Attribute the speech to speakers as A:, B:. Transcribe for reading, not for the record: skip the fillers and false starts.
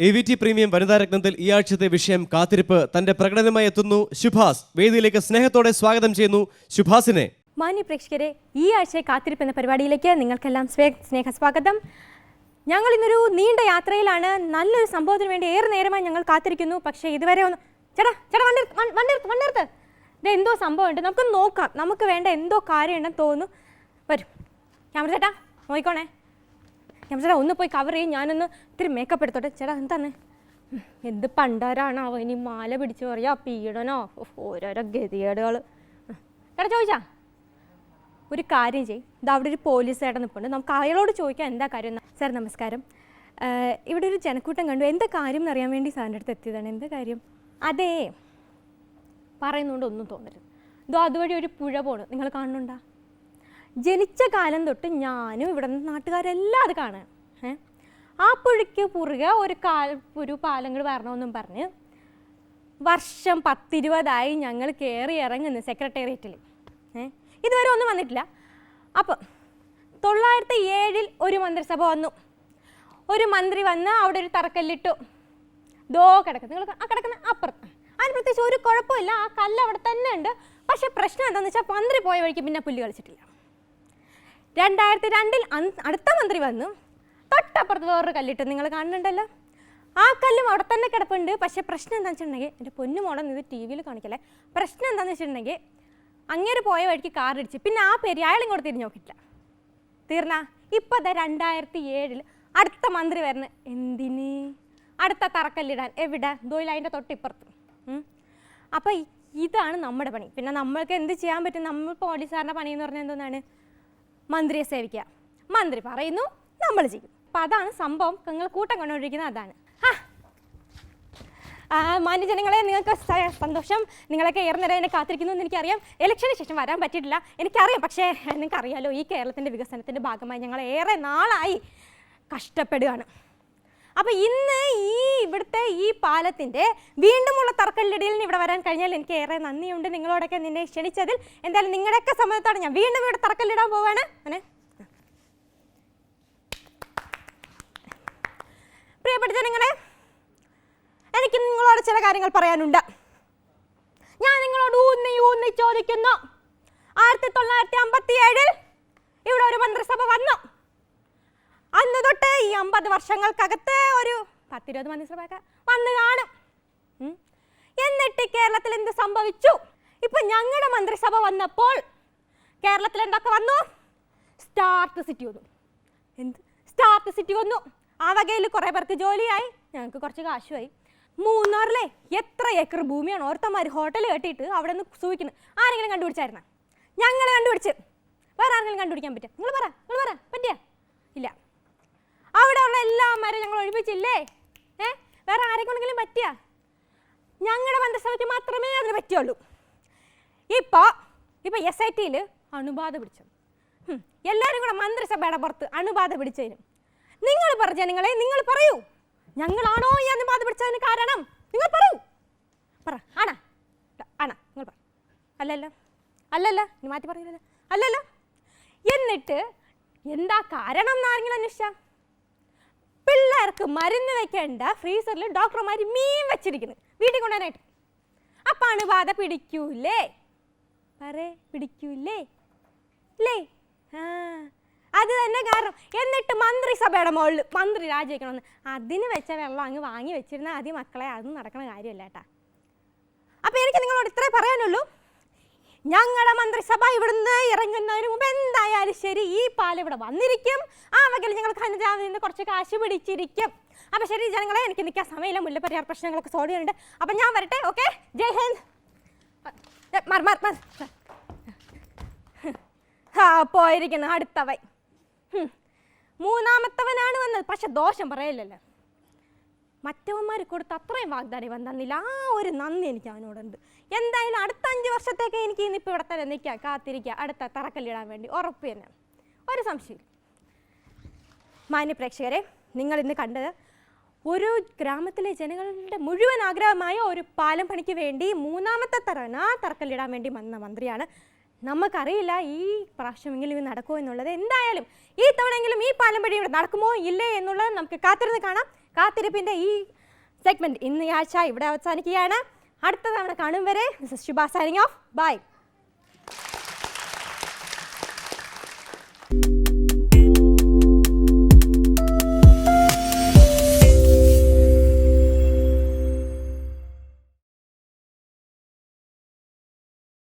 A: AVT premium വനിതാരത്നത്തിൽ ഈ ആഴ്ചത്തെ വിഷയം കാത്തിരിപ്പ്. തന്റെ പ്രകടനമായി എത്തുന്നു ശുഭാസ്. വേദിയിലേക്ക് സ്നേഹത്തോടെ സ്വാഗതം ചെയ്യുന്നു ശുഭാസിനെ.
B: മാന്യ പ്രേക്ഷകരെ, ഈ ആഴ്ച കാത്തിരിപ്പ് എന്ന പരിപാടിയിലേക്ക് നിങ്ങൾക്കെല്ലാം സ്നേഹസ്വാഗതം. ഞങ്ങൾ ഇന്നൊരു നീണ്ട യാത്രയിലാണ്. നല്ലൊരു സംഭവത്തിന് വേണ്ടി ഏറെ നേരമായി ഞങ്ങൾ കാത്തിരിക്കുന്നു. പക്ഷേ ഇതുവരെ ഒന്ന് ചേട്ടാ വണ്ടിർത്ത് ഇത് എന്തോ സംഭവമുണ്ട്, നമുക്ക് നോക്കാം. നമുക്ക് വേണ്ട എന്തോ കാര്യമുണ്ടെന്ന് തോന്നുന്നു. വരും ക്യാമറ ചേട്ടാ, നോക്കിക്കോണേ. ക്യാമറ ചേട്ടാ ഒന്ന് പോയി കവർ ചെയ്യും, ഞാനൊന്ന് ഇത്തിരി മേക്കപ്പ് എടുത്തോട്ടെ. ചേട്ടാ എന്താന്ന് എന്ത് പണ്ടാരാണോ ഇനി മാല പിടിച്ച് പറയാ, പീഡനോ, ഓരോരോ ഗതികേടുകൾ. ചേട്ടാ ചോദിച്ചാ ഒരു കാര്യം ചെയ്യും, ഇത് അവിടെ ഒരു പോലീസുകാരൻ നിൽപ്പുണ്ട്, നമുക്ക് അയാളോട് ചോദിക്കാം എന്താ കാര്യം. സാർ നമസ്കാരം, ഇവിടെ ഒരു ജനക്കൂട്ടം കണ്ടു, എന്താ കാര്യം എന്നറിയാൻ വേണ്ടി സാറിൻ്റെ അടുത്ത് എത്തിയതാണ്. എന്താ കാര്യം? അതേ, പറയുന്നതുകൊണ്ട് ഒന്നും തോന്നരുത്. ഇതോ അതുവഴി ഒരു പുഴ പോണു, നിങ്ങൾ കാണുന്നുണ്ടാ? ജനിച്ച കാലം തൊട്ട് ഞാനും ഇവിടെ നിന്ന് നാട്ടുകാരെല്ലാം അത് കാണുക. ആ പുഴയ്ക്ക് പുറകെ ഒരു പാലങ്ങൾ വരണമെന്നും പറഞ്ഞ് വർഷം 10-20 ഞങ്ങൾ കയറി ഇറങ്ങുന്നു സെക്രട്ടേറിയറ്റിൽ. ഇതുവരെ ഒന്നും വന്നിട്ടില്ല. അപ്പം 907 ഒരു മന്ത്രിസഭ വന്നു. ഒരു മന്ത്രി വന്ന് അവിടെ ഒരു തറക്കല്ലിട്ടു. ദോ കിടക്കുന്നു, നിങ്ങൾ ആ കിടക്കുന്ന അപ്പുറത്ത്. അതിന് പ്രത്യേകിച്ച് ഒരു കുഴപ്പമില്ല, ആ കല്ല് അവിടെ തന്നെ ഉണ്ട്. പക്ഷെ പ്രശ്നം എന്താണെന്ന് വെച്ചാൽ മന്ത്രി പോയ വഴിക്ക് പിന്നെ പുല്ല് കളിച്ചിട്ടില്ല. 2002 അടുത്ത മന്ത്രി വന്നു, തൊട്ടപ്പുറത്ത് വേറൊരു കല്ലിട്ട്, നിങ്ങൾ കാണുന്നുണ്ടല്ലോ. ആ കല്ലും അവിടെ തന്നെ കിടപ്പുണ്ട്. പക്ഷേ പ്രശ്നം എന്താണെന്ന് വെച്ചിട്ടുണ്ടെങ്കിൽ, എൻ്റെ പൊന്നുമോടെ ഇത് TV കാണിക്കല്ലേ, പ്രശ്നം എന്താണെന്ന് വെച്ചിട്ടുണ്ടെങ്കിൽ അങ്ങേര് പോയ വഴിക്ക് കാറിടിച്ച് പിന്നെ ആ പേര് അയാളും കൂടെ തിരിഞ്ഞു നോക്കിയിട്ടില്ല. തീർന്നാ? ഇപ്പോൾ 2007 അടുത്ത മന്ത്രി വരുന്നത് എന്തിന്? അടുത്ത തറക്കല്ലിടാൻ. എവിടെ? ദോയിൽ അതിൻ്റെ തൊട്ടിപ്പുറത്ത്. അപ്പോൾ ഇതാണ് നമ്മുടെ പണി. പിന്നെ നമ്മൾക്ക് എന്ത് ചെയ്യാൻ പറ്റും? നമ്മൾ പോലീസുകാരുടെ പണി എന്ന് പറഞ്ഞാൽ എന്താണ്? മന്ത്രിയെ സേവിക്കുക. മന്ത്രി പറയുന്നു, നമ്മൾ ചെയ്യും. അപ്പം അതാണ് സംഭവം. നിങ്ങൾ കൂട്ടം കണ്ടുകൊണ്ടിരിക്കുന്നത് അതാണ്. മാന്യജനങ്ങളെ, നിങ്ങൾക്ക് സന്തോഷം, നിങ്ങളൊക്കെ ഏറെ നേരം എന്നെ കാത്തിരിക്കുന്നു എന്ന് എനിക്കറിയാം. ഇലക്ഷന് ശേഷം വരാൻ പറ്റിയിട്ടില്ല, എനിക്കറിയാം. പക്ഷേ നിങ്ങൾക്കറിയാലോ, ഈ കേരളത്തിൻ്റെ വികസനത്തിൻ്റെ ഭാഗമായി ഞങ്ങൾ ഏറെ നാളായി കഷ്ടപ്പെടുകയാണ്. അപ്പോൾ ഇന്ന് ഇവിടുത്തെ ഈ പാലത്തിൻ്റെ വീണ്ടുമുള്ള തറക്കല്ലിടലിന് ഇവിടെ വരാൻ കഴിഞ്ഞാൽ എനിക്ക് ഏറെ നന്ദിയുണ്ട്. നിങ്ങളോടൊക്കെ നിന്നെ ക്ഷണിച്ചതിൽ. എന്തായാലും നിങ്ങളുടെയൊക്കെ സമ്മതത്തോടെ ഞാൻ വീണ്ടും ഇവിടെ തറക്കല്ലിടാൻ പോവാണ്. പ്രിയപ്പെട്ട ജനങ്ങളെ, എനിക്ക് നിങ്ങളോട് ചില കാര്യങ്ങൾ പറയാനുണ്ട്. ഞാൻ നിങ്ങളോട് ഊന്നി ചോദിക്കുന്നു. 1957 ഇവിടെ ഒരു മന്ത്രിസഭ വന്നു. അന്ന് തൊട്ട് ഈ 50 വർഷങ്ങൾക്കകത്ത് ഒരു 10-20 മന്ത്രിസഭയൊക്കെ വന്ന് കാണും. എന്നിട്ട് കേരളത്തിൽ എന്ത് സംഭവിച്ചു? ഇപ്പൊ ഞങ്ങളുടെ മന്ത്രിസഭ വന്നപ്പോൾ കേരളത്തിൽ എന്തൊക്കെ വന്നു? സ്മാർട്ട് സിറ്റി വന്നു. എന്ത് സ്മാർട്ട് സിറ്റി വന്നു? ആ വകയിൽ കുറേ പേർക്ക് ജോലിയായി, ഞങ്ങൾക്ക് കുറച്ച് കാശുമായി. മൂന്നാറിലെ എത്ര ഏക്കർ ഭൂമിയാണ് ഓർത്തമാർ ഹോട്ടൽ കെട്ടിയിട്ട് അവിടെ നിന്ന് സൂക്ഷിക്കുന്നത്? ആരെങ്കിലും കണ്ടുപിടിച്ചായിരുന്ന? ഞങ്ങൾ കണ്ടുപിടിച്ച്. വേറെ ആരെങ്കിലും കണ്ടുപിടിക്കാൻ പറ്റുക? നിങ്ങൾ പറ പറ്റിയ? ഇല്ല. അവിടെ ഉള്ള എല്ലാവരും ഞങ്ങൾ ഒഴിപ്പിച്ചില്ലേ? വേറെ ആരെക്കൊണ്ടെങ്കിലും പറ്റിയ? ഞങ്ങളുടെ മന്ത്രിസഭയ്ക്ക് മാത്രമേ അതിന് പറ്റുള്ളൂ. ഇപ്പോൾ SIT-യിൽ അണുബാധ പിടിച്ചു. എല്ലാവരും കൂടെ മന്ത്രിസഭയുടെ പുറത്ത് അണുബാധ പിടിച്ചതിനും നിങ്ങൾ പറ ജനങ്ങളെ, നിങ്ങൾ പറയൂ, ഞങ്ങളാണോ ഈ അണുബാധ പിടിച്ചതിന് കാരണം? നിങ്ങൾ പറയൂ. പറ. ആണാ? നിങ്ങൾ പറ. അല്ലല്ല ഇനി മാറ്റി പറയില്ലല്ലോ. അല്ലല്ലോ. എന്നിട്ട് എന്താ കാരണം എന്നാരെങ്കിലും അന്വേഷിച്ചാ? പിള്ളേർക്ക് മരുന്ന് വെക്കേണ്ട ഫ്രീസറിൽ ഡോക്ടർമാർ മീൻ വെച്ചിരിക്കുന്നു വീട്ടിൽ കൊണ്ടുവരാനായിട്ട്. അപ്പം അണുബാധ പിടിക്കൂലേ? പിടിക്കൂലേ? അത് തന്നെ കാരണം. എന്നിട്ട് മന്ത്രിസഭയുടെ മുകളിൽ മന്ത്രി രാജിവെക്കണമെന്ന് അതിന് വെച്ച വെള്ളം അങ്ങ് വാങ്ങി വെച്ചിരുന്നാൽ ആദ്യം മക്കളെ, അതൊന്നും നടക്കുന്ന കാര്യമല്ല കേട്ടാ. അപ്പം എനിക്ക് നിങ്ങളോട് ഇത്രേ പറയാനുള്ളൂ. ഞങ്ങളുടെ മന്ത്രിസഭ ഇവിടുന്ന് ഇറങ്ങുന്നതിന് മുമ്പ് എന്തായാലും ശരി ഈ പാലം ഇവിടെ വന്നിരിക്കും. ആ വകയിൽ ഞങ്ങൾ ഖനജാവിൽ നിന്ന് കുറച്ച് കാശ് പിടിച്ചിരിക്കും. അപ്പം ശരി ജനങ്ങളെ, എനിക്ക് നിൽക്കാൻ സമയമില്ല, മുല്ലപ്പെരിയാർ പ്രശ്നങ്ങളൊക്കെ സോൾവ് ചെയ്യുന്നുണ്ട്. അപ്പം ഞാൻ വരട്ടെ. ഓക്കെ, ജയ് ഹിന്ദ്. പോയിരിക്കുന്നു അടുത്തവൻ. മൂന്നാമത്തവനാണ് വന്നത്. പക്ഷെ ദോഷം പറയല്ലല്ലോ, മറ്റവന്മാർ കൊടുത്ത് അത്രയും വാഗ്ദാനം തന്നില്ല. ആ ഒരു നന്ദി എനിക്ക് അവനോടുണ്ട്. എന്തായാലും അടുത്ത 5 വർഷത്തേക്ക് എനിക്ക് ഇന്നിപ്പോൾ ഇവിടെ തന്നെ നിൽക്കുക, കാത്തിരിക്കുക, അടുത്ത തറക്കല്ലിടാൻ വേണ്ടി. ഉറപ്പ് തന്നെ, ഒരു സംശയം. മാന്യ പ്രേക്ഷകരെ, നിങ്ങൾ ഇന്ന് കണ്ടത് ഒരു ഗ്രാമത്തിലെ ജനങ്ങളുടെ മുഴുവൻ ആഗ്രഹമായ ഒരു പാലം പണിക്ക് വേണ്ടി മൂന്നാമത്തെ തറക്കല്ലിടാൻ വേണ്ടി വന്ന മന്ത്രിയാണ്. നമുക്കറിയില്ല ഈ പ്രാവശ്യമെങ്കിലും ഇത് നടക്കുമോ എന്നുള്ളത്. എന്തായാലും ഈ തവണയെങ്കിലും ഈ പാലം പണി ഇവിടെ നടക്കുമോ ഇല്ലേ എന്നുള്ളത് നമുക്ക് കാത്തിരുന്ന് കാണാം. കാത്തിരിപ്പിൻ്റെ ഈ സെഗ്മെൻറ്റ് ഇന്ന് ഈ ആഴ്ച ഇവിടെ അവസാനിക്കുകയാണ്. അടുത്ത തവണ കാണും വരെ Mrs Shubha signing off. By.